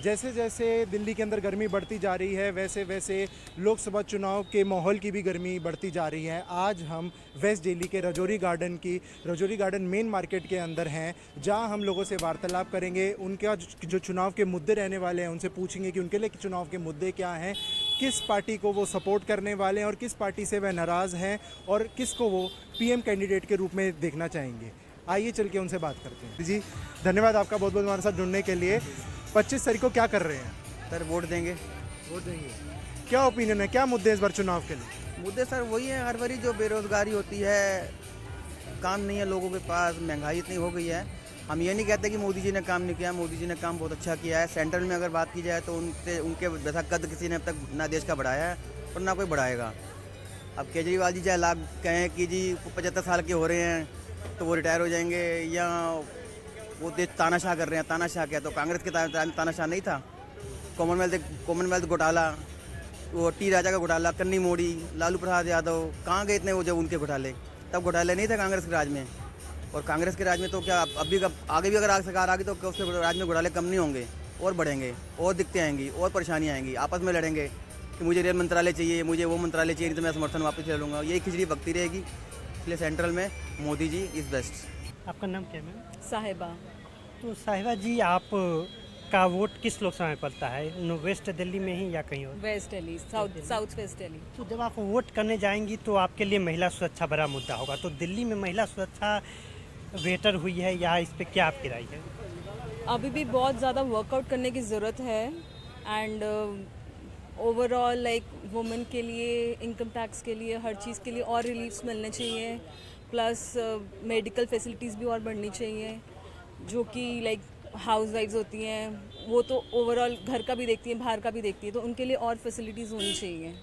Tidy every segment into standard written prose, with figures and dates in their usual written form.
जैसे जैसे दिल्ली के अंदर गर्मी बढ़ती जा रही है वैसे वैसे लोकसभा चुनाव के माहौल की भी गर्मी बढ़ती जा रही है। आज हम वेस्ट दिल्ली के रजौरी गार्डन मेन मार्केट के अंदर हैं, जहां हम लोगों से वार्तालाप करेंगे। उनका जो चुनाव के मुद्दे रहने वाले हैं उनसे पूछेंगे कि उनके लिए चुनाव के मुद्दे क्या हैं, किस पार्टी को वो सपोर्ट करने वाले हैं और किस पार्टी से वह नाराज़ हैं और किसको वो पीएम कैंडिडेट के रूप में देखना चाहेंगे। आइए चल के उनसे बात करते हैं। जी धन्यवाद आपका बहुत बहुत हमारे साथ जुड़ने के लिए। 25 तारीख को क्या कर रहे हैं सर? वोट देंगे। क्या ओपिनियन है, क्या मुद्दे हैं इस बार चुनाव के लिए? मुद्दे सर वही है, हर बारी जो बेरोजगारी होती है, काम नहीं है लोगों के पास, महंगाई इतनी हो गई है। हम ये नहीं कहते कि मोदी जी ने काम नहीं किया, मोदी जी ने काम बहुत अच्छा किया है। सेंट्रल में अगर बात की जाए तो उनके जैसा कद किसी ने अब तक ना देश का बढ़ाया है और ना कोई बढ़ाएगा। अब केजरीवाल जी चाहे लाख कहें कि जी 75 साल के हो रहे हैं तो वो रिटायर हो जाएंगे, या वो देश तानाशाह कर रहे हैं। तानाशाह क्या, तो कांग्रेस के तानाशाह नहीं था? कॉमनवेल्थ घोटाला, वो टी राजा का घोटाला, कन्नी मोड़ी, लालू प्रसाद यादव, कहाँ गए इतने वो जब उनके घोटाले? तब घोटाले नहीं थे कांग्रेस के राज में। और कांग्रेस के राज में तो क्या अभी आगे भी अगर सरकार आगे तो उसके राज में घोटाले कम नहीं होंगे, और बढ़ेंगे, और दिक्कतें आएंगी, और परेशानियाँ आएंगी। आपस में लड़ेंगे कि मुझे रेल मंत्रालय चाहिए, मुझे वो मंत्रालय चाहिए, नहीं तो मैं समर्थन वापस ले लूँगा। यही खिचड़ी बकती रहेगी। इसलिए सेंट्रल में मोदी जी इज़ बेस्ट। आपका नाम क्या है मैम? साहिबा। तो साहिबा जी, आप का वोट किस लोकसभा में पड़ता है? वेस्ट दिल्ली में ही या कहीं और? West Delhi, south west Delhi. तो जब आप वोट करने जाएंगी तो आपके लिए महिला सुरक्षा बड़ा मुद्दा होगा। तो दिल्ली में महिला सुरक्षा बेहतर हुई है या इस पर क्या आपकी राय है? अभी भी बहुत ज़्यादा वर्कआउट करने की ज़रूरत है। एंड ओवरऑल लाइक वुमेन के लिए, इनकम टैक्स के लिए, हर चीज़ के लिए और रिलीफ्स मिलने चाहिए। प्लस मेडिकल फैसिलिटीज़ भी और बढ़नी चाहिए। जो कि लाइक हाउस वाइफ्स होती हैं वो तो ओवरऑल घर का भी देखती हैं, बाहर का भी देखती है, तो उनके लिए और फैसिलिटीज़ होनी चाहिए।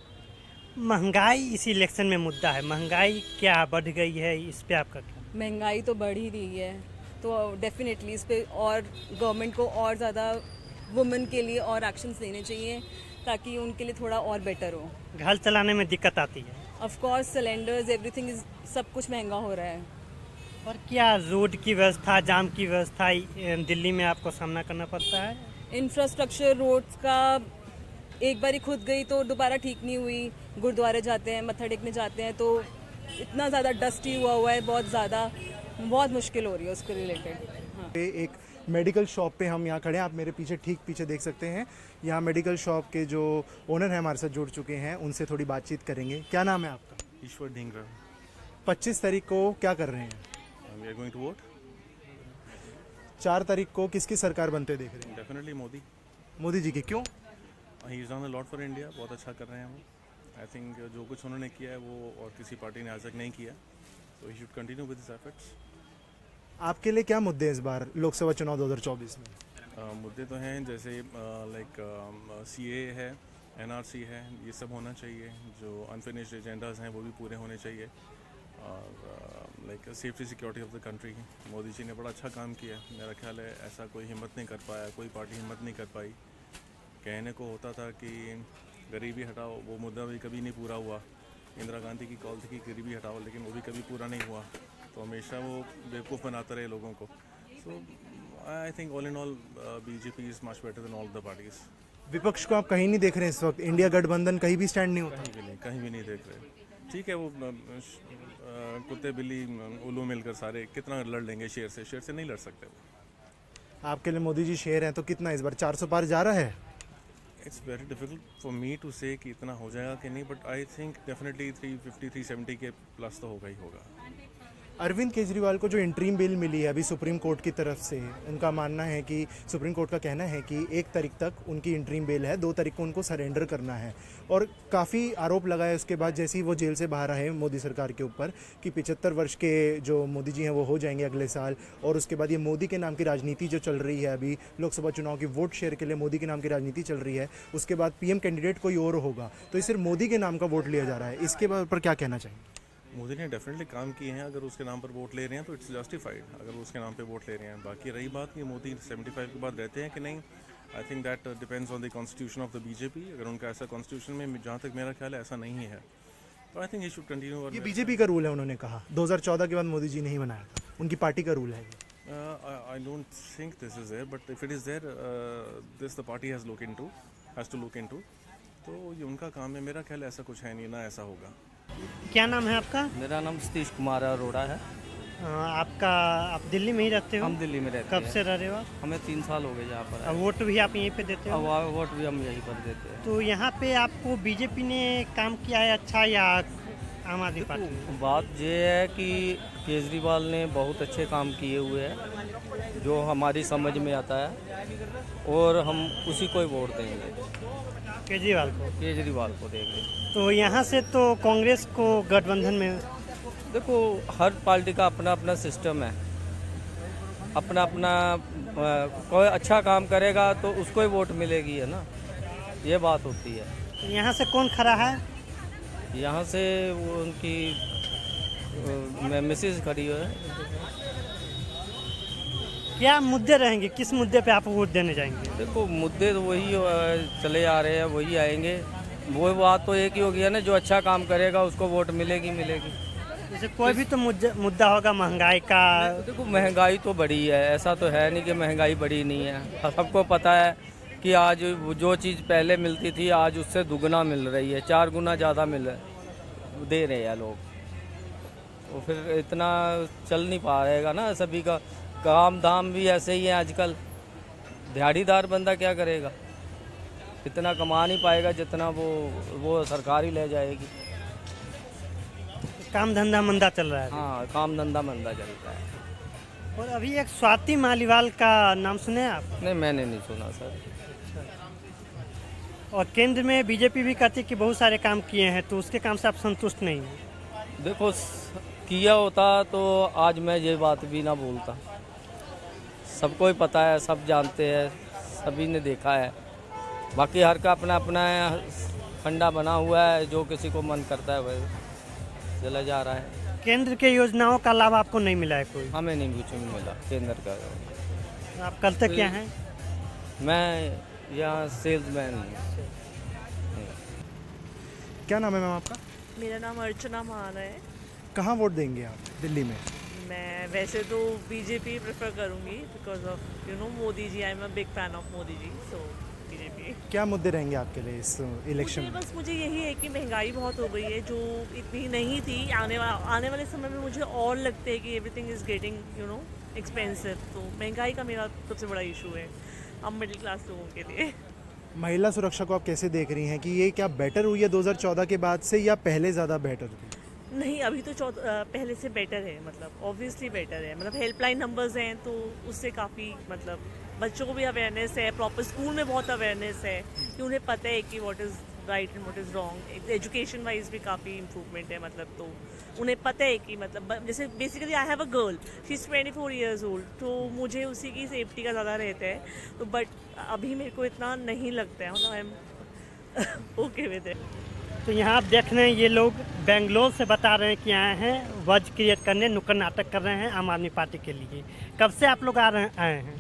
महंगाई इस इलेक्शन में मुद्दा है। महंगाई क्या बढ़ गई है, इस पे आपका क्या? महंगाई तो बढ़ ही रही है, तो डेफिनेटली इस पे और गवर्नमेंट को और ज़्यादा वुमेन के लिए और एक्शंस लेने चाहिए ताकि उनके लिए थोड़ा और बेटर हो। घर चलाने में दिक्कत आती है? Of course cylinders, everything is, सब कुछ महंगा हो रहा है। और क्या रोड की व्यवस्था, जाम की व्यवस्था दिल्ली में आपको सामना करना पड़ता है? इंफ्रास्ट्रक्चर रोड्स का एक बारी खुद गई तो दोबारा ठीक नहीं हुई। गुरुद्वारे जाते हैं, मत्था टेकने जाते हैं तो इतना ज़्यादा डस्टी हुआ है, बहुत मुश्किल हो रही है उसके रिलेटेड। हाँ। एक मेडिकल शॉप पे हम यहाँ खड़े हैं, आप मेरे पीछे ठीक पीछे देख सकते हैं। यहाँ मेडिकल शॉप के जो ओनर हैं हमारे साथ जुड़ चुके हैं, उनसे थोड़ी बातचीत करेंगे। क्या नाम है आपका? ईश्वर ढींगरा। 25 तारीख को क्या कर रहे हैं? We are going to vote. 4 तारीख को किसकी सरकार बनते देख रहे हैं? Definitely मोदी जी की। क्यों? He has done a lot for India. बहुत अच्छा कर रहे हैं वो। I think जो कुछ उन्होंने किया है वो और किसी पार्टी ने आज तक नहीं किया, so he should continue with his efforts. आपके लिए क्या मुद्दे हैं इस बार लोकसभा चुनाव 2024 में? मुद्दे तो हैं जैसे लाइक CA है, NRC है, ये सब होना चाहिए। जो अनफिनिश्ड एजेंडाज हैं वो भी पूरे होने चाहिए। और like safety security of the country, Modi ji ने बड़ा अच्छा काम किया। मेरा ख्याल है ऐसा कोई हिम्मत नहीं कर पाया, कोई पार्टी हिम्मत नहीं कर पाई। कहने को होता था कि गरीबी हटाओ, वो मुद्दा भी कभी नहीं पूरा हुआ। इंदिरा गांधी की कॉल थी कि गरीबी हटाओ, लेकिन वो भी कभी पूरा नहीं हुआ। तो हमेशा वो बेवकूफ़ बनाते रहे लोगों को। So I think all in all BJP is much better than all the parties. विपक्ष को आप कहीं नहीं देख रहे हैं इस वक्त? इंडिया गठबंधन कहीं भी स्टैंड नहीं होता? कहीं भी नहीं देख रहे। ठीक है, वो कुत्ते बिल्ली उल्लू मिलकर सारे कितना लड़ लेंगे शेर से नहीं लड़ सकते वो। आपके लिए मोदी जी शेर हैं तो कितना इस बार 400 पार जा रहा है? It's very difficult for me to say कि इतना हो जाएगा कि नहीं, बट आई थिंक डेफिनेटली 350 370 के प्लस तो होगा ही होगा। अरविंद केजरीवाल को जो इंटरिम बिल मिली है अभी सुप्रीम कोर्ट की तरफ से, उनका मानना है कि सुप्रीम कोर्ट का कहना है कि 1 तारीख तक उनकी इंटरिम बिल है, 2 तारीख को उनको सरेंडर करना है। और काफ़ी आरोप लगाए उसके बाद जैसे ही वो जेल से बाहर आए मोदी सरकार के ऊपर कि 75 वर्ष के जो मोदी जी हैं वो हो जाएंगे अगले साल। और उसके बाद ये मोदी के नाम की राजनीति जो चल रही है अभी लोकसभा चुनाव की वोट शेयर के लिए मोदी के नाम की राजनीति चल रही है, उसके बाद PM कैंडिडेट कोई और होगा, तो ये सिर्फ मोदी के नाम का वोट लिया जा रहा है। इसके पर क्या कहना चाहिए? मोदी ने डेफिनेटली काम किए हैं। अगर उसके नाम पर वोट ले रहे हैं तो इट्स जस्टिफाइड, अगर वो उसके नाम पे वोट ले रहे हैं। बाकी रही बात कि मोदी 75 के बाद रहते हैं कि नहीं, I think that depends on the constitution of the BJP। अगर उनका ऐसा कॉन्स्टिट्यूशन में, जहाँ तक मेरा ख्याल है, ऐसा नहीं है, तो I think he should continue. ये BJP का रूल है, उन्होंने कहा 2014 के बाद मोदी जी नहीं बनाया था, उनकी पार्टी का रूल है। I don't think this is there, but if it is there, this the party has to look into. तो ये उनका काम है, मेरा ख्याल ऐसा कुछ है नहीं, ना ऐसा होगा। क्या नाम है आपका? मेरा नाम सतीश कुमार अरोड़ा है। आप दिल्ली में ही रहते हो? हम दिल्ली में रहते हैं। कब से रह रहे हो आप? हमें 3 साल हो गए यहाँ पर। अब वोट भी आप यहीं पे देते हो? वोट भी हम यहीं पर देते हैं। तो यहाँ पे आपको बीजेपी ने काम किया है अच्छा या आम आदमी पार्टी ने? बात ये है कि केजरीवाल ने बहुत अच्छे काम किए हुए हैं जो हमारी समझ में आता है, और हम उसी को ही वोट देंगे। केजरीवाल को देंगे। तो यहाँ से तो कांग्रेस को गठबंधन में, देखो हर पार्टी का अपना अपना सिस्टम है, अपना अपना कोई अच्छा काम करेगा तो उसको ही वोट मिलेगी, है ना, ये बात होती है। यहाँ से कौन खड़ा है? यहाँ से वो उनकी मिसेज खड़ी है। क्या मुद्दे रहेंगे, किस मुद्दे पे आप वोट देने जाएंगे? देखो मुद्दे तो वही चले आ रहे हैं, वही आएंगे। वो बात तो एक ही होगी है ना, जो अच्छा काम करेगा उसको वोट मिलेगी। जैसे कोई भी तो मुद्दा होगा महंगाई का। देखो महंगाई तो बढ़ी है, ऐसा तो है नहीं कि महंगाई बढ़ी नहीं है। सबको पता है कि आज जो चीज़ पहले मिलती थी आज उससे दुगना मिल रही है, 4 गुना ज़्यादा दे रहे हैं लोग। तो फिर इतना चल नहीं पा रहेगा ना, सभी का काम धाम भी ऐसे ही है आजकल। दिहाड़ीदार बंदा क्या करेगा, इतना कमा नहीं पाएगा जितना वो सरकार ही ले जाएगी। काम धंधा मंदा चल रहा है। हाँ, काम धंधा मंदा चलता है। और अभी एक स्वाति मालीवाल का नाम सुने आप? नहीं, मैंने नहीं सुना सर। और केंद्र में बीजेपी भी कहती है कि बहुत सारे काम किए हैं, तो उसके काम से आप संतुष्ट नहीं हैं? देखो किया होता तो आज मैं ये बात भी ना बोलता। सबको ही पता है, सब जानते हैं, सभी ने देखा है। बाकी हर का अपना अपना फंडा बना हुआ है, जो किसी को मन करता है वही चला जा रहा है। केंद्र के योजनाओं का लाभ आपको नहीं मिला है कोई? हमें नहीं कुछ मिला केंद्र का। आप करते क्या हैं? मैं यहाँ सेल्समैन हूँ। क्या नाम है मैम आपका? मेरा नाम अर्चना मान है। कहाँ वोट देंगे आप दिल्ली में? मैं वैसे तो बीजेपी प्रेफर करूँगी because of Modi ji. I am a big fan of Modi ji, so BJP. क्या मुद्दे रहेंगे आपके लिए इस इलेक्शन में? बस मुझे यही है कि महंगाई बहुत हो गई है, जो इतनी नहीं थी। आने वाले समय में मुझे और लगता है कि एवरीथिंग इज़ गेटिंग एक्सपेंसिव। तो महंगाई का मेरा सबसे बड़ा इशू है अब मिडिल क्लास लोगों के लिए। महिला सुरक्षा को आप कैसे देख रही हैं कि ये क्या बेटर हुई है 2014 के बाद से, या पहले ज़्यादा बेटर थी? नहीं, अभी तो पहले से बेटर है, मतलब ऑब्वियसली बेटर है। मतलब हेल्पलाइन नंबर्स हैं तो उससे काफ़ी मतलब बच्चों को भी अवेयरनेस है, प्रॉपर स्कूल में बहुत अवेयरनेस है कि उन्हें पता है कि what is right and what is wrong. Education wise भी काफ़ी इम्प्रूवमेंट है, मतलब तो उन्हें पता है कि मतलब जैसे basically I have a girl, she is 24 years old, तो मुझे उसी की सेफ्टी का ज़्यादा रहता है। तो बट अभी मेरे को इतना नहीं लगता है, मतलब I am okay with it. तो यहाँ आप देख रहे हैं ये लोग बेंगलोर से बता रहे हैं कि आए हैं वज क्रिएट करने, नुक्कड़ नाटक कर रहे हैं आम आदमी पार्टी के लिए। कब से आप लोग आए हैं?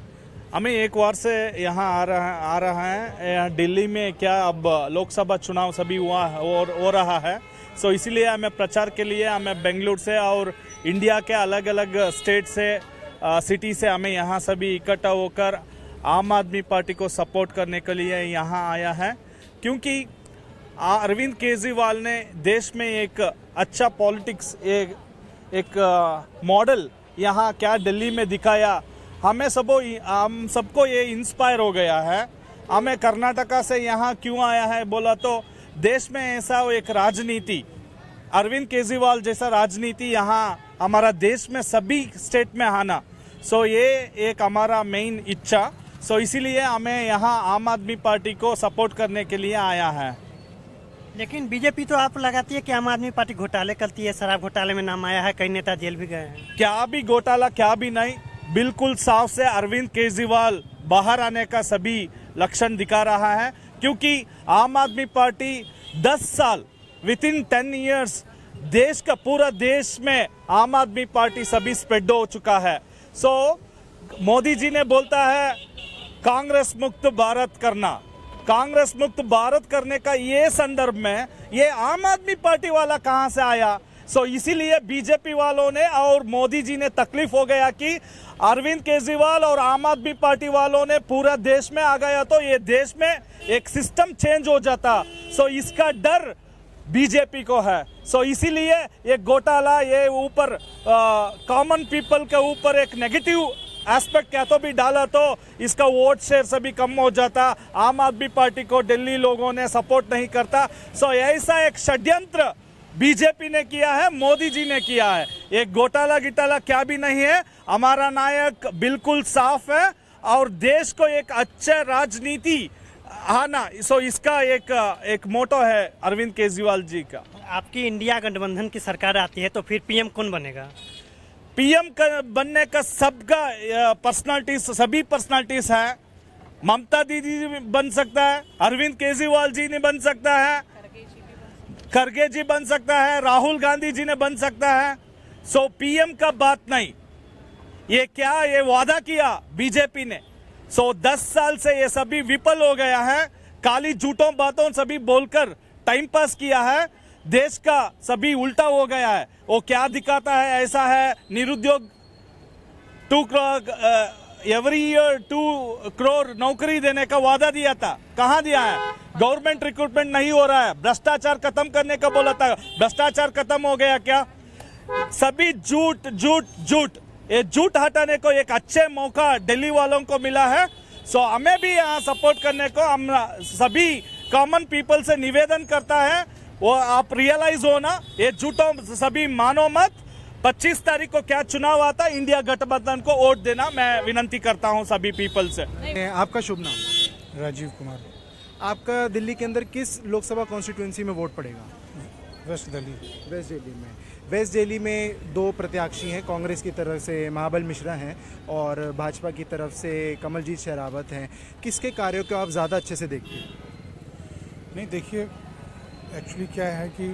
हमें 1 बार से यहाँ आ रहा है। दिल्ली में क्या अब लोकसभा चुनाव सभी हुआ हो रहा है, सो इसीलिए हमें प्रचार के लिए हमें बेंगलुरु से और इंडिया के अलग अलग स्टेट से सिटी से हमें यहाँ सभी इकट्ठा होकर आम आदमी पार्टी को सपोर्ट करने के लिए यहाँ आया है। क्योंकि अरविंद केजरीवाल ने देश में एक अच्छा पॉलिटिक्स एक मॉडल यहाँ क्या दिल्ली में दिखाया, हम सबको ये इंस्पायर हो गया है। हमें कर्नाटका से यहाँ क्यों आया है बोला तो देश में ऐसा एक राजनीति, अरविंद केजरीवाल जैसा राजनीति यहाँ हमारा देश में सभी स्टेट में आना, सो ये एक हमारा मेन इच्छा। सो इसीलिए हमें यहाँ आम आदमी पार्टी को सपोर्ट करने के लिए आया है। लेकिन बीजेपी तो आप लगाती है कि आम आदमी पार्टी घोटाले करती है, शराब घोटाले में नाम आया है, कई नेता जेल भी गए हैं। क्या भी घोटाला क्या भी नहीं, बिल्कुल साफ से अरविंद केजरीवाल बाहर आने का सभी लक्षण दिखा रहा है। क्योंकि आम आदमी पार्टी 10 साल विद इन 10 ईयर्स देश का पूरा देश में आम आदमी पार्टी सभी स्प्रेड हो चुका है। सो मोदी जी ने बोलता है कांग्रेस मुक्त भारत करना, कांग्रेस मुक्त भारत करने का ये संदर्भ में ये आम आदमी पार्टी वाला कहां से आया? सो इसीलिए बीजेपी वालों ने और मोदी जी ने तकलीफ हो गया कि अरविंद केजरीवाल और आम आदमी पार्टी वालों ने पूरा देश में आ गया तो ये देश में एक सिस्टम चेंज हो जाता। सो इसका डर बीजेपी को है। सो इसीलिए ये घोटाला, ये ऊपर कॉमन पीपल के ऊपर एक नेगेटिव एस्पेक्ट क्या तो भी डाला तो इसका वोट शेयर से भी कम हो जाता। आम आदमी पार्टी को दिल्ली लोगों ने सपोर्ट नहीं करता। सो ऐसा एक षड्यंत्र बीजेपी ने किया है, मोदी जी ने किया है। एक घोटाला गिटाला क्या भी नहीं है। हमारा नायक बिल्कुल साफ है और देश को एक अच्छे राजनीति आना, सो इसका एक मोटो है अरविंद केजरीवाल जी का। आपकी इंडिया गठबंधन की सरकार आती है तो फिर पीएम कौन बनेगा? पीएम बनने का सबका पर्सनालिटीज, सभी पर्सनालिटीज है। ममता दीदी बन सकता है, अरविंद केजरीवाल जी ने बन सकता है, खड़गे जी बन सकता है, राहुल गांधी जी ने बन सकता है। सो पीएम का बात नहीं, ये क्या ये वादा किया बीजेपी ने। सो 10 साल से ये सभी विफल हो गया है। काली झूठों बातों सभी बोलकर टाइम पास किया है। देश का सभी उल्टा हो गया है। वो क्या दिखाता है, ऐसा है निरुद्योग 2 करोड़ एवरी ईयर 2 करोड़ नौकरी देने का वादा दिया था, कहाँ दिया है? गवर्नमेंट रिक्रूटमेंट नहीं हो रहा है। भ्रष्टाचार खत्म करने का बोला था, भ्रष्टाचार खत्म हो गया क्या? सभी झूठ झूठ झूठ। ये झूठ हटाने को एक अच्छे मौका दिल्ली वालों को मिला है। सो हमें भी यहाँ सपोर्ट करने को हम सभी कॉमन पीपल से निवेदन करता है, वो आप रियलाइज हो ना, ये झूठों सभी मानो मत। 25 तारीख को क्या चुनाव आता, इंडिया गठबंधन को वोट देना मैं विनती करता हूँ सभी पीपल से। आपका शुभ नाम? राजीव कुमार। आपका दिल्ली के अंदर किस लोकसभा कॉन्स्टिट्यूंसी में वोट पड़ेगा? वेस्ट दिल्ली। वेस्ट दिल्ली में। वेस्ट दिल्ली में 2 प्रत्याशी हैं। कांग्रेस की तरफ से महाबल मिश्रा हैं और भाजपा की तरफ से कमलजीत शेरावत हैं। किसके कार्यों को आप ज़्यादा अच्छे से देखते हैं? नहीं, देखिए एक्चुअली क्या है कि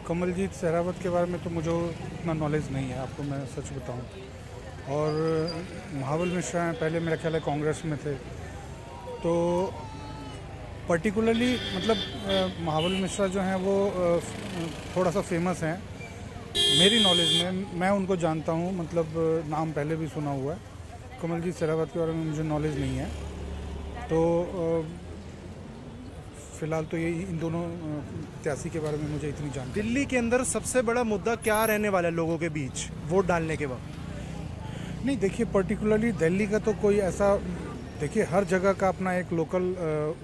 कमलजीत शेरावत के बारे में तो मुझे उतना नॉलेज नहीं है, आपको मैं सच बताऊं। और महाबल मिश्रा हैं, पहले मेरा ख्याल है कांग्रेस में थे। तो पर्टिकुलरली मतलब महाबल मिश्रा जो हैं वो थोड़ा सा फेमस हैं मेरी नॉलेज में, मैं उनको जानता हूँ, मतलब नाम पहले भी सुना हुआ है। कमलजीत शेरावत के बारे में मुझे नॉलेज नहीं है। तो फिलहाल तो ये इन दोनों प्रत्याशी के बारे में मुझे इतनी जानकारी। दिल्ली के अंदर सबसे बड़ा मुद्दा क्या रहने वाला है लोगों के बीच वोट डालने के वक्त? नहीं, देखिए पर्टिकुलरली दिल्ली का तो कोई ऐसा, देखिए हर जगह का अपना एक लोकल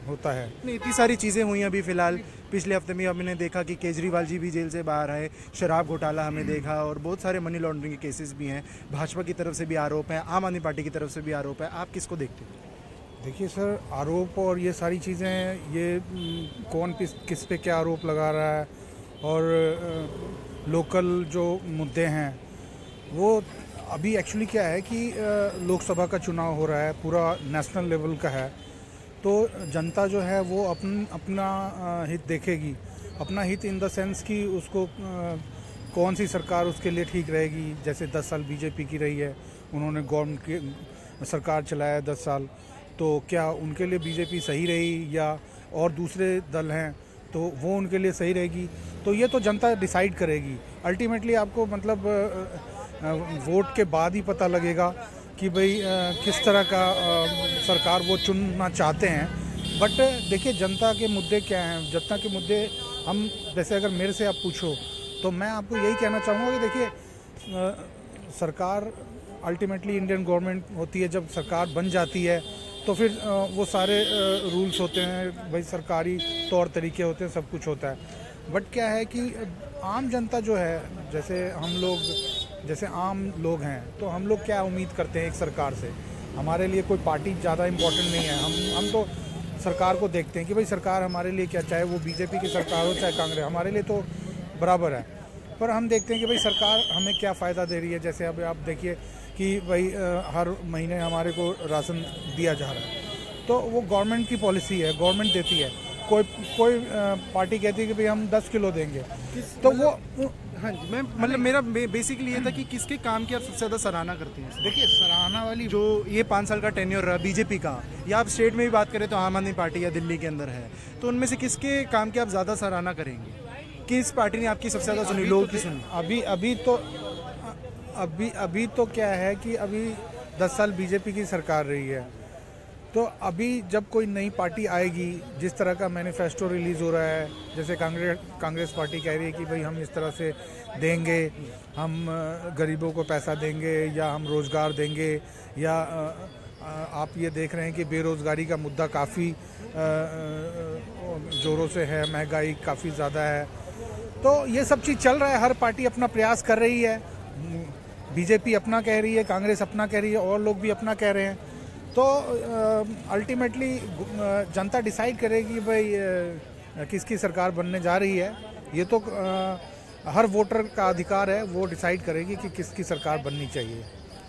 होता है। नहीं, इतनी सारी चीज़ें हुई अभी फ़िलहाल। पिछले हफ्ते में हमने देखा कि केजरीवाल जी भी जेल से बाहर आए, शराब घोटाला हमने देखा और बहुत सारे मनी लॉन्ड्रिंग के केसेस भी हैं। भाजपा की तरफ से भी आरोप है, आम आदमी पार्टी की तरफ से भी आरोप है। आप किसको देखते हैं? देखिए सर, आरोप और ये सारी चीज़ें, ये कौन किस पे क्या आरोप लगा रहा है, और लोकल जो मुद्दे हैं वो अभी एक्चुअली क्या है कि लोकसभा का चुनाव हो रहा है, पूरा नेशनल लेवल का है। तो जनता जो है वो अपना हित देखेगी। अपना हित इन द सेंस कि उसको कौन सी सरकार उसके लिए ठीक रहेगी। जैसे 10 साल बीजेपी की रही है, उन्होंने गवर्नमेंट की सरकार चलाया 10 साल, तो क्या उनके लिए बीजेपी सही रही या और दूसरे दल हैं तो वो उनके लिए सही रहेगी? तो ये तो जनता डिसाइड करेगी अल्टीमेटली। आपको मतलब वोट के बाद ही पता लगेगा कि भाई किस तरह का सरकार वो चुनना चाहते हैं। बट देखिए जनता के मुद्दे क्या हैं, जनता के मुद्दे हम, जैसे अगर मेरे से आप पूछो तो मैं आपको यही कहना चाहूँगा कि देखिए सरकार अल्टीमेटली इंडियन गवर्नमेंट होती है। जब सरकार बन जाती है तो फिर वो सारे रूल्स होते हैं, भाई सरकारी तौर तरीके होते हैं, सब कुछ होता है। बट क्या है कि आम जनता जो है, जैसे आम लोग हैं, तो हम लोग क्या उम्मीद करते हैं एक सरकार से? हमारे लिए कोई पार्टी ज़्यादा इम्पोर्टेंट नहीं है। हम तो सरकार को देखते हैं कि भाई सरकार हमारे लिए क्या, चाहे वो बीजेपी की सरकार हो चाहे कांग्रेस, हमारे लिए तो बराबर है। पर हम देखते हैं कि भाई सरकार हमें क्या फ़ायदा दे रही है। जैसे अब आप देखिए कि भाई हर महीने हमारे को राशन दिया जा रहा है, तो वो गवर्नमेंट की पॉलिसी है, गवर्नमेंट देती है। कोई पार्टी कहती है कि भाई हम 10 किलो देंगे, तो वो हाँ जी, मैं मतलब मेरा बेसिकली ये था कि किसके काम की आप सबसे ज़्यादा सराहना करते हैं? देखिए सराहना वाली जो ये 5 साल का टेन्योर रहा बीजेपी का, या आप स्टेट में भी बात करें तो आम आदमी पार्टी या दिल्ली के अंदर है, तो उनमें से किसके काम की आप ज़्यादा सराहना करेंगे? किस पार्टी ने आपकी सबसे ज़्यादा सुनी, लोगों की सुनी? अभी तो क्या है कि अभी 10 साल बीजेपी की सरकार रही है, तो अभी जब कोई नई पार्टी आएगी, जिस तरह का मैनिफेस्टो रिलीज़ हो रहा है, जैसे कांग्रेस पार्टी कह रही है कि भाई हम इस तरह से देंगे, हम गरीबों को पैसा देंगे या हम रोज़गार देंगे, या आप ये देख रहे हैं कि बेरोज़गारी का मुद्दा काफ़ी ज़ोरों से है, महंगाई काफ़ी ज़्यादा है, तो ये सब चीज़ चल रहा है। हर पार्टी अपना प्रयास कर रही है, बीजेपी अपना कह रही है, कांग्रेस अपना कह रही है, और लोग भी अपना कह रहे हैं। तो अल्टीमेटली जनता डिसाइड करेगी भाई किसकी सरकार बनने जा रही है। ये तो हर वोटर का अधिकार है, वो डिसाइड करेगी कि किसकी सरकार बननी चाहिए।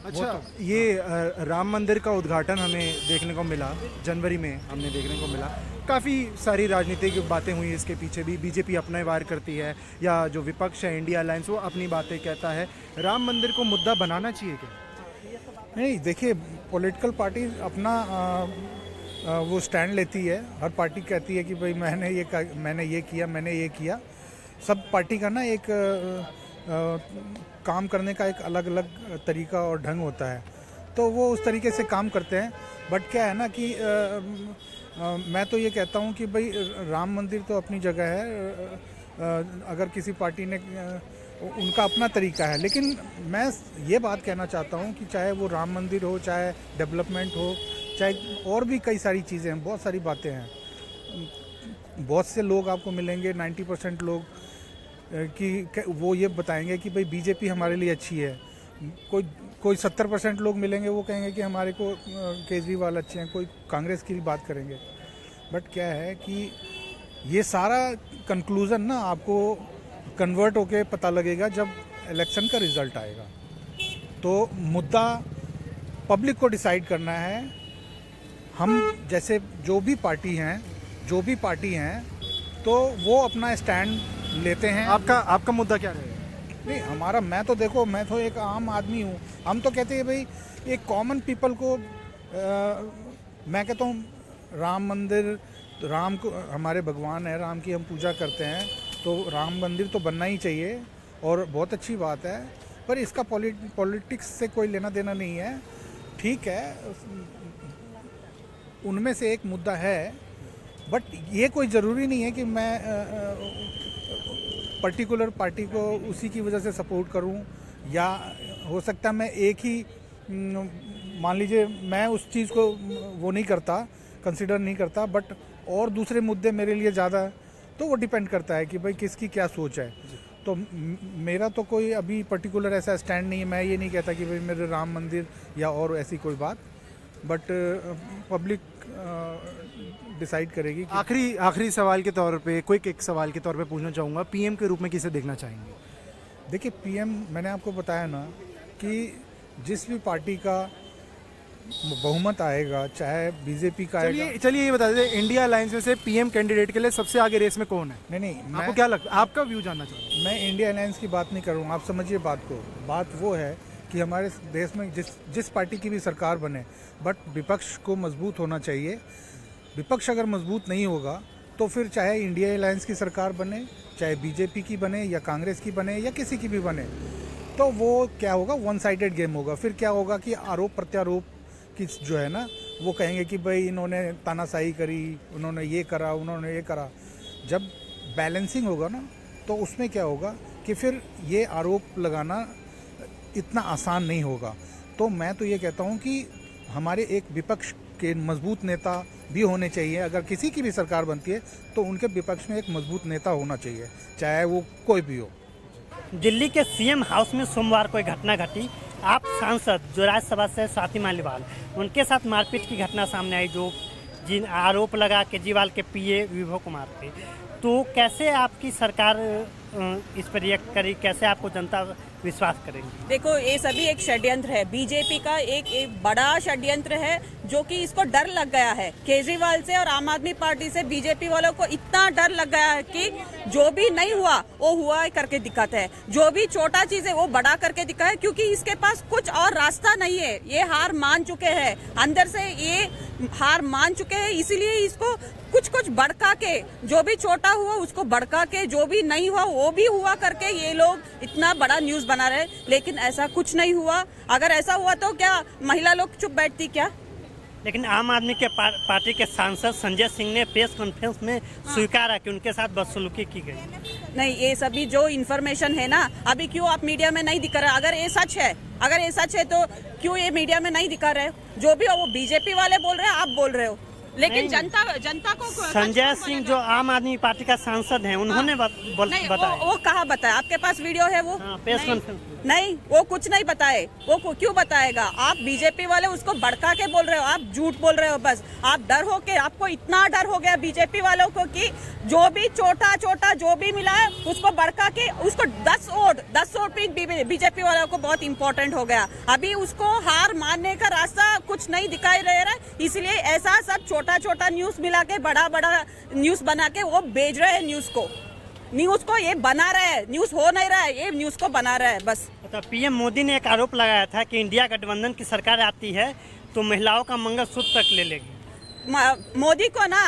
अच्छा, ये राम मंदिर का उद्घाटन हमें देखने को मिला, जनवरी में हमने देखने को मिला। काफ़ी सारी राजनीतिक बातें हुई इसके पीछे भी, बीजेपी अपना वार करती है या जो विपक्ष है इंडिया अलायंस वो अपनी बातें कहता है। राम मंदिर को मुद्दा बनाना चाहिए क्या? नहीं, देखिए, पॉलिटिकल पार्टी अपना वो स्टैंड लेती है। हर पार्टी कहती है कि भाई मैंने ये किया। सब पार्टी का ना एक काम करने का एक अलग अलग तरीका और ढंग होता है, तो वो उस तरीके से काम करते हैं। बट क्या है ना कि मैं तो ये कहता हूँ कि भाई राम मंदिर तो अपनी जगह है, अगर किसी पार्टी ने उनका अपना तरीका है, लेकिन मैं ये बात कहना चाहता हूँ कि चाहे वो राम मंदिर हो, चाहे डेवलपमेंट हो, चाहे और भी कई सारी चीज़ें हैं, बहुत सारी बातें हैं। बहुत से लोग आपको मिलेंगे, 90% लोग कि वो ये बताएंगे कि भाई बीजेपी हमारे लिए अच्छी है। कोई 70% लोग मिलेंगे, वो कहेंगे कि हमारे को केजरीवाल अच्छे हैं, कोई कांग्रेस की भी बात करेंगे। बट क्या है कि ये सारा कंक्लूज़न ना आपको कन्वर्ट होके पता लगेगा जब इलेक्शन का रिज़ल्ट आएगा। तो मुद्दा पब्लिक को डिसाइड करना है। हम जैसे जो भी पार्टी हैं तो वो अपना स्टैंड लेते हैं। आपका मुद्दा क्या रहेगा? नहीं, हमारा, मैं तो एक आम आदमी हूँ। हम तो कहते हैं भाई एक कॉमन पीपल को मैं कहता हूँ राम मंदिर, राम को हमारे भगवान है, राम की हम पूजा करते हैं, तो राम मंदिर तो बनना ही चाहिए और बहुत अच्छी बात है। पर इसका पॉलिटिक्स से कोई लेना देना नहीं है। ठीक है, उनमें से एक मुद्दा है, बट ये कोई ज़रूरी नहीं है कि मैं पर्टिकुलर पार्टी को उसी की वजह से सपोर्ट करूं, या हो सकता है मैं एक ही, मान लीजिए मैं उस चीज़ को वो नहीं करता, कंसिडर नहीं करता, बट और दूसरे मुद्दे मेरे लिए ज़्यादा, तो वो डिपेंड करता है कि भाई किसकी क्या सोच है। तो मेरा तो कोई अभी पर्टिकुलर ऐसा स्टैंड नहीं है। मैं ये नहीं कहता कि भाई मेरे राम मंदिर या और ऐसी कोई बात, बट पब्लिक डिसाइड करेगी। आखिरी सवाल के तौर पे, क्विक एक सवाल के तौर पे पूछना चाहूँगा, पीएम के रूप में किसे देखना चाहेंगे? देखिए, पीएम मैंने आपको बताया ना कि जिस भी पार्टी का बहुमत आएगा, चाहे बीजेपी का आएगा। चलिए ये बता दें, इंडिया अलायंस में से पीएम कैंडिडेट के लिए सबसे आगे रेस में कौन है? नहीं, आपको क्या लगता है? आपका व्यू जानना चाहूँगा। मैं इंडिया अलायंस की बात नहीं कर रहा हूँ, आप समझिए बात को। बात वो है कि हमारे देश में जिस पार्टी की भी सरकार बने, बट विपक्ष को मजबूत होना चाहिए। विपक्ष अगर मजबूत नहीं होगा तो फिर चाहे इंडिया अलायंस की सरकार बने, चाहे बीजेपी की बने या कांग्रेस की बने या किसी की भी बने, तो वो क्या होगा, वन साइडेड गेम होगा। फिर क्या होगा कि आरोप प्रत्यारोप की जो है ना, वो कहेंगे कि भाई इन्होंने तानाशाही करी, उन्होंने ये करा, उन्होंने ये करा। जब बैलेंसिंग होगा ना, तो उसमें क्या होगा कि फिर ये आरोप लगाना इतना आसान नहीं होगा। तो मैं तो ये कहता हूँ कि हमारे एक विपक्ष के मजबूत नेता भी होने चाहिए। अगर किसी की भी सरकार बनती है तो उनके विपक्ष में एक मजबूत नेता होना चाहिए, चाहे वो कोई भी हो। दिल्ली के सीएम हाउस में सोमवार को एक घटना घटी। आप सांसद जो राज्यसभा से स्वाति मालीवाल, उनके साथ मारपीट की घटना सामने आई, जो जिन आरोप लगा केजरीवाल के पीए विभव कुमार पे। तो कैसे आपकी सरकार इस पर रिएक्ट करी, कैसे आपको जनता विश्वास करेंगी? देखो, ये सभी एक षड्यंत्र है, बीजेपी का एक बड़ा षड्यंत्र है, जो कि इसको डर लग गया है केजरीवाल से और आम आदमी पार्टी से, बीजेपी वालों को इतना डर लग गया है कि जो भी नहीं हुआ वो हुआ करके दिखाते है, जो भी छोटा चीज है वो बड़ा करके दिखा है, क्योंकि इसके पास कुछ और रास्ता नहीं है। ये हार मान चुके हैं, अंदर से ये हार मान चुके हैं, इसीलिए इसको कुछ भड़का के, जो भी छोटा हुआ उसको भड़का के, जो भी नहीं हुआ वो भी हुआ करके ये लोग इतना बड़ा न्यूज बना रहे हैं। लेकिन ऐसा कुछ नहीं हुआ। अगर ऐसा हुआ तो क्या महिला लोग चुप बैठती क्या? लेकिन आम आदमी के पार्टी के सांसद संजय सिंह ने प्रेस कॉन्फ्रेंस में स्वीकारा कि उनके साथ बदसलूकी की गई। नहीं, ये सभी जो इन्फॉर्मेशन है ना, अभी क्यों आप मीडिया में नहीं दिखा रहे? अगर ये सच है तो क्यों ये मीडिया में नहीं दिखा रहे? जो भी हो वो बीजेपी वाले बोल रहे हैं, आप बोल रहे हो, लेकिन जनता को संजय सिंह जो आम आदमी पार्टी का सांसद हैं, उन्होंने बताया। वो कहाँ बताया? आपके पास वीडियो है वो? प्रेस कॉन्फ्रेंस नहीं, वो कुछ नहीं बताए। वो क्यों बताएगा? आप बीजेपी वाले उसको भड़का के बोल रहे हो, आप झूठ बोल रहे हो। बस आप डर हो के, आपको इतना डर हो गया बीजेपी वालों को कि जो भी छोटा जो भी मिला है उसको भड़का के उसको 10 वोट बीजेपी वालों को बहुत इंपॉर्टेंट हो गया। अभी उसको हार मानने का रास्ता कुछ नहीं दिखाई दे रहा है, इसलिए ऐसा सब छोटा न्यूज मिला के बड़ा न्यूज बना के वो भेज रहे हैं। न्यूज को ये बना रहे हैं, न्यूज हो नहीं रहा है, ये न्यूज को बना रहा है बस। तो पीएम मोदी ने एक आरोप लगाया था कि इंडिया गठबंधन की सरकार आती है तो महिलाओं का मंगलसूत्र तक ले लेगी। मोदी को ना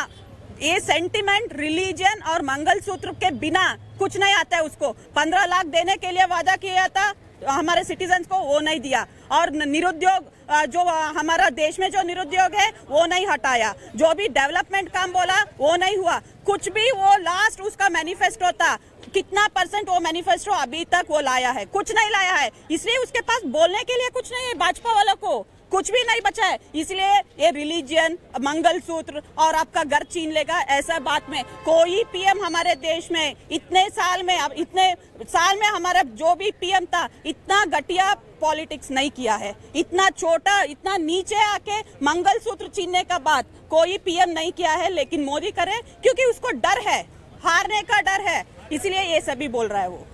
ये सेंटिमेंट, रिलीजन और मंगलसूत्र के बिना कुछ नहीं आता है। उसको 15 लाख देने के लिए वादा किया था हमारे सिटीजन्स को, वो नहीं दिया। और निरुद्योग, जो हमारा देश में जो निरुद्योग है वो नहीं हटाया। जो भी डेवलपमेंट काम बोला वो नहीं हुआ कुछ भी। वो लास्ट उसका मैनिफेस्टो था, कितना % वो मैनिफेस्टो अभी तक वो लाया है? कुछ नहीं लाया है। इसलिए उसके पास बोलने के लिए कुछ नहीं है। भाजपा वालों को कुछ भी नहीं बचा है। इसलिए ये रिलीजन, मंगलसूत्र और आपका घर छीन लेगा, ऐसा बात में कोई पीएम हमारे देश में इतने साल में हमारा जो भी पीएम था इतना घटिया पॉलिटिक्स नहीं किया है। इतना छोटा, इतना नीचे आके मंगलसूत्र छीनने का बात कोई पीएम नहीं किया है। लेकिन मोदी करे क्योंकि उसको डर है, हारने का डर है, इसलिए ये सभी बोल रहा है। वो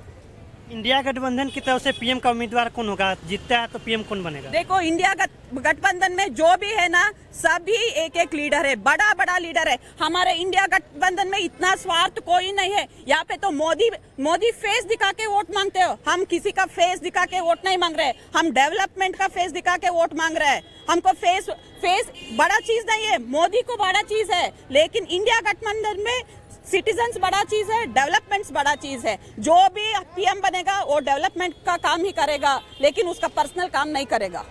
इंडिया गठबंधन की तरफ से पीएम का उम्मीदवार कौन होगा? जीतता है तो पीएम कौन बनेगा? देखो, इंडिया गठबंधन में जो भी है ना, सभी एक लीडर है, बड़ा लीडर है। हमारे इंडिया गठबंधन में इतना स्वार्थ कोई नहीं है। यहाँ पे तो मोदी फेस दिखा के वोट मांगते हो। हम किसी का फेस दिखा के वोट नहीं मांग रहे, हम डेवलपमेंट का फेस दिखा के वोट मांग रहे हैं। हमको फेस बड़ा चीज नहीं है, मोदी को बड़ा चीज है। लेकिन इंडिया गठबंधन में सिटीजन्स बड़ा चीज है, डेवलपमेंट्स बड़ा चीज है। जो भी पीएम बनेगा वो डेवलपमेंट का काम ही करेगा, लेकिन उसका पर्सनल काम नहीं करेगा।